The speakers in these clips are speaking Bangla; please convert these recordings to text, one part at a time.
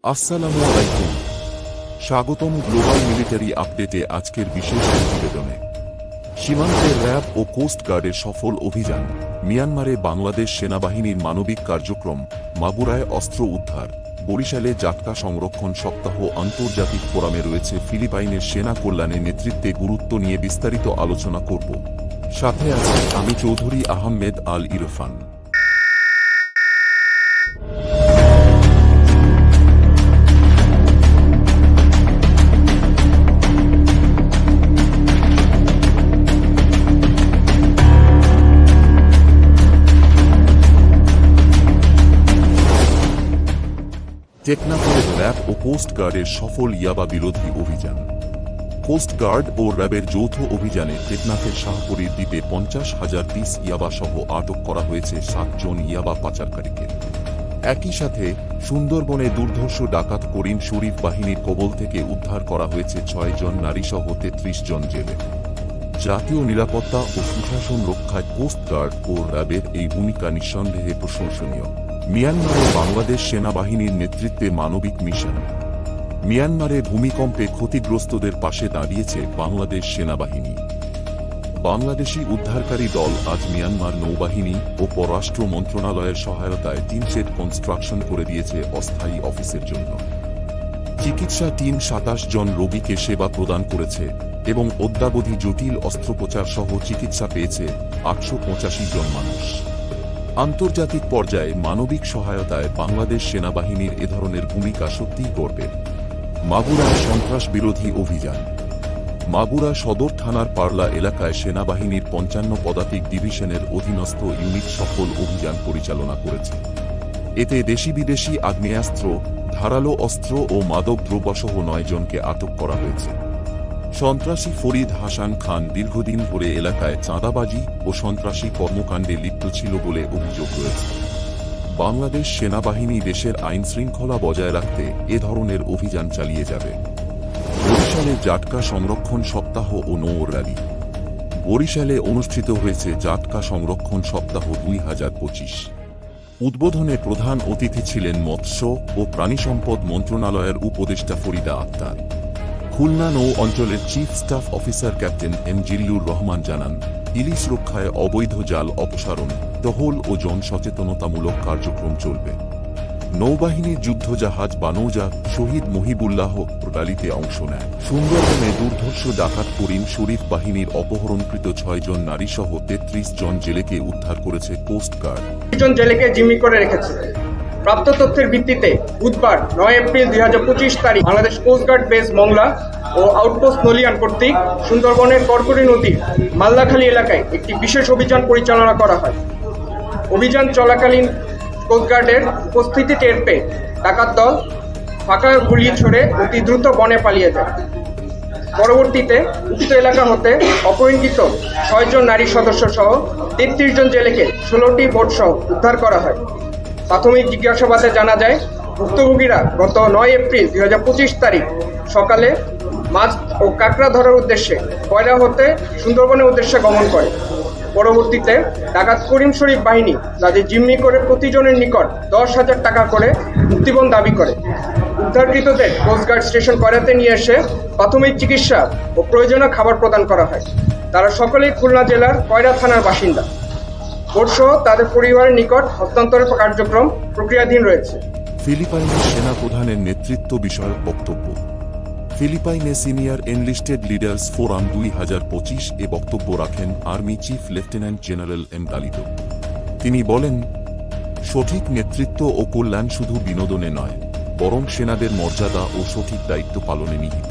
আসসালামু আলাইকুম। স্বাগতম গ্লোবাল মিলিটারি আপডেটে। আজকের বিশেষ প্রতিবেদনে সীমান্তে র্যাব ও কোস্ট গার্ডের সফল অভিযান, মিয়ানমারে বাংলাদেশ সেনাবাহিনীর মানবিক কার্যক্রম, মাগুরায় অস্ত্র উদ্ধার, বরিশালে জাটকা সংরক্ষণ সপ্তাহ, আন্তর্জাতিক ফোরামে রয়েছে ফিলিপাইনের সেনা কল্যাণের নেতৃত্বে গুরুত্ব নিয়ে বিস্তারিত আলোচনা করব। সাথে আছি আমি চৌধুরী আহমেদ আল ইরফান। টেকনাফে র্যাব ও কোস্ট গার্ডের সফল ইয়াবা বিরোধী অভিযান। কোস্ট গার্ড ও র্যাবের যৌথ অভিযানে টেকনাফের শাহপুরীর দ্বীপে 50,000 পিস ইয়াবা সহ আটক করা হয়েছে 7 জন ইয়াবা পাচারকারীকে। একই সাথে সুন্দরবনে দুর্ধর্ষ ডাকাত করিম শরীফ বাহিনীর কবল থেকে উদ্ধার করা হয়েছে 6 জন নারীসহ 33 জন জেলে। জাতীয় নিরাপত্তা ও সুশাসন রক্ষায় কোস্ট গার্ড ও র্যাবের এই ভূমিকা নিঃসন্দেহে প্রশংসনীয়। মিয়ানমারে বাংলাদেশ সেনাবাহিনীর নেতৃত্বে মানবিক মিশন। মিয়ানমারে ভূমিকম্পে ক্ষতিগ্রস্তদের পাশে দাঁড়িয়েছে বাংলাদেশ সেনাবাহিনী। বাংলাদেশি উদ্ধারকারী দল আজ মিয়ানমার নৌবাহিনী ও পররাষ্ট্র মন্ত্রণালয়ের সহায়তায় 3 সেট কনস্ট্রাকশন করে দিয়েছে অস্থায়ী অফিসের জন্য। চিকিৎসা টিম 27 জন রোগীকে সেবা প্রদান করেছে এবং অদ্যাবধি জটিল অস্ত্রোপচার সহ চিকিৎসা পেয়েছে 885 জন মানুষ। আন্তর্জাতিক পর্যায়ে মানবিক সহায়তায় বাংলাদেশ সেনাবাহিনীর এ ধরনের ভূমিকা সত্যিই গর্বের। মাগুরায় সন্ত্রাস বিরোধী অভিযান। মাগুরা সদর থানার পারলা এলাকায় সেনাবাহিনীর 55 পদাতিক ডিভিশনের অধীনস্থ ইউনিট সফল অভিযান পরিচালনা করেছে। এতে দেশি বিদেশি আগ্নেয়াস্ত্র, ধারালো অস্ত্র ও মাদক দ্রব্যসহ 9 জনকে আটক করা হয়েছে। সন্ত্রাসী ফরিদ হাসান খান দীর্ঘদিন ধরে এলাকায় চাঁদাবাজি ও সন্ত্রাসী কর্মকাণ্ডে লিপ্ত ছিল বলে অভিযোগ রয়েছে। বাংলাদেশ সেনাবাহিনী দেশের আইন শৃঙ্খলা বজায় রাখতে এ ধরনের অভিযান চালিয়ে যাবে। বরিশালে জাটকা সংরক্ষণ সপ্তাহ ও নৌ র্যালি। বরিশালে অনুষ্ঠিত হয়েছে জাটকা সংরক্ষণ সপ্তাহ 2025। উদ্বোধনে প্রধান অতিথি ছিলেন মৎস্য ও প্রাণিসম্পদ মন্ত্রণালয়ের উপদেষ্টা ফরিদা আক্তার। খুলনা নৌ অঞ্চলের chief staff officer captain M Zillur Rahman জানান, ইলিশ রক্ষায় অবৈধ জাল অপসারণ, টহল ও জনসচেতনতামূলক কার্যক্রম চলবে। নৌবাহিনীর যুদ্ধজাহাজ বানৌজা শহীদ মহিবুল্লাহ র্যালিতে অংশ নেয়। সুন্দরবনে দুর্ধর্ষ ডাকাত করিম শরীফ বাহিনীর অপহরণকৃত 6 জন নারীসহ 33 জন জেলেকে উদ্ধার করেছে কোস্ট গার্ড। 3 জন জেলেকে জিম্মি করে রেখেছে। প্রাপ্ত তথ্যের ভিত্তিতে বুধবার 9 এপ্রিল 2025 তারিখ Bangladesh coast guard base Mongla ও আউটপোস্ট নলিয়ান কর্তৃক সুন্দরবনের করকরি নদীর মাল্লাখালী এলাকায় একটি বিশেষ অভিযান পরিচালনা করা হয়। অভিযান চলাকালীন কোস্ট গার্ডের উপস্থিতি টের পেয়ে ডাকাত দল ফাঁকা গুলি ছড়ে অতি দ্রুত বনে পালিয়ে যায়। পরবর্তীতে উক্ত এলাকা হতে অপহরণকৃত 6 জন নারী সদস্য সহ 33 জন জেলেকে 16টি বোট সহ উদ্ধার করা হয়। প্রাথমিক জিজ্ঞাসাবাদে জানা যায়, ভুক্তভোগীরা গত 9 এপ্রিল 2025 তারিখ সকালে মাছ ও কাঁকড়া ধরার উদ্দেশ্যে কয়রা হতে সুন্দরবনের উদ্দেশ্যে গমন করে। পরবর্তীতে ডাকাত করিম শরীফ বাহিনী তাদের জিম্মি করে প্রতিজনের নিকট 10,000 টাকা করে মুক্তিপণ দাবি করে। উদ্ধারকৃতদের কোস্টগার্ড স্টেশন কয়রাতে নিয়ে এসে প্রাথমিক চিকিৎসা ও প্রয়োজনীয় খাবার প্রদান করা হয়। তারা সকলেই খুলনা জেলার কয়রা থানার বাসিন্দা। বোটসহ তাদের পরিবারের নিকট হস্তান্তরের কার্যক্রম প্রক্রিয়াধীন রয়েছে। ফিলিপাইনের সেনা প্রধানের নেতৃত্ব বিষয়ক বক্তব্য। ফিলিপাইনে সিনিয়র এনলিস্টেড লিডার্স ফোরাম 2025 এ বক্তব্য রাখেন army chief lieutenant general M Galido. তিনি বলেন, সঠিক নেতৃত্ব ও কল্যাণ শুধু বিনোদনে নয়, বরং সেনাদের মর্যাদা ও সঠিক দায়িত্ব পালনে নিহিত।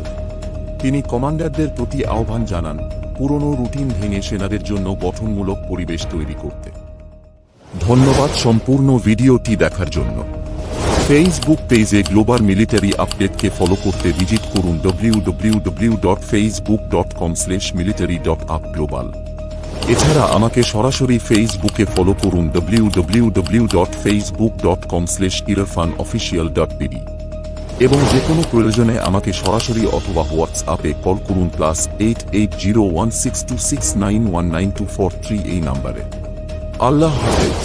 তিনি কমান্ডারদের প্রতি আহ্বান জানান, পুরনো রুটিন ভেঙে সেনাদের জন্য গঠনমূলক পরিবেশ তৈরি করতে। ধন্যবাদ সম্পূর্ণ ভিডিওটি দেখার জন্য। ফেসবুক পেজে গ্লোবাল মিলিটারি আপডেটকে ফলো করতে ভিজিট করুন www.facebook.com/military.upglobal। এছাড়া আমাকে সরাসরি ফেসবুকে ফলো করুন www.facebook.com/irfanofficial.bd এবং যে কোনো প্রয়োজনে আমাকে সরাসরি অথবা হোয়াটসঅ্যাপে কল করুন +880162691924 এই নাম্বারে। আল্লাহ হাফেজ।